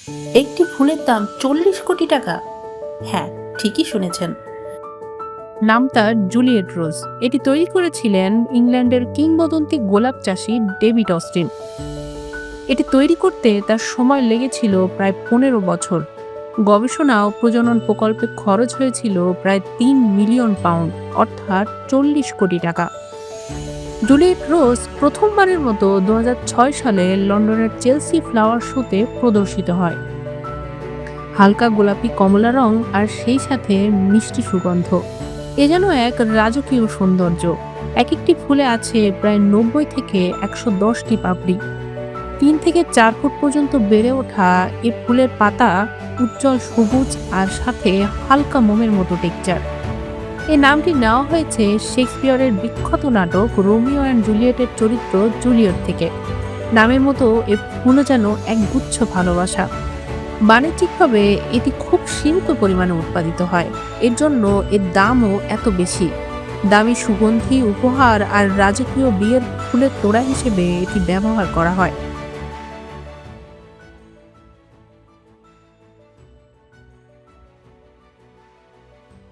একটি ফুলের দাম 40 কোটি টাকা? হ্যাঁ, ঠিকই শুনেছেন। নাম তার জুলিয়েট রোজ। এটি তৈরি করেছিলেন ইংল্যান্ডের কিংবদন্তি গোলাপ চাষী ডেভিড অস্টিন। এটি তৈরি করতে তার সময় লেগেছিল প্রায় 15 বছর। গবেষণা ও প্রজনন প্রকল্পে খরচ হয়েছিল প্রায় 3 মিলিয়ন পাউন্ড, অর্থাৎ 40 কোটি টাকা। জুলিয়েট রোজ প্রথমবারের মতো 2006 সালে লন্ডনের চেলসি ফ্লাওয়ার শোতে প্রদর্শিত হয়। হালকা গোলাপি কমলা রং আর সেই সাথে মিষ্টি সুগন্ধ, এ যেন এক রাজকীয় সৌন্দর্য। এক একটি ফুলে আছে প্রায় 90 থেকে 110টি পাপড়ি। 3 থেকে 4 ফুট পর্যন্ত বেড়ে ওঠা এ ফুলের পাতা উজ্জ্বল সবুজ আর সাথে হালকা মোমের মতো টেক্সচার। এই নামটি নেওয়া হয়েছে শেক্সপিয়রের বিখ্যাত নাটক রোমিও অ্যান্ড জুলিয়েটের চরিত্র জুলিয়েট থেকে। নামের মতো এ ফুলও যেন এক গুচ্ছ ভালোবাসা। বাণিজ্যিকভাবে এটি খুব সীমিত পরিমাণে উৎপাদিত হয়, এর জন্য এর দামও এত বেশি। দামি সুগন্ধি উপহার আর রাজকীয় বিয়ের ফুলের তোড়া হিসেবে এটি ব্যবহার করা হয়।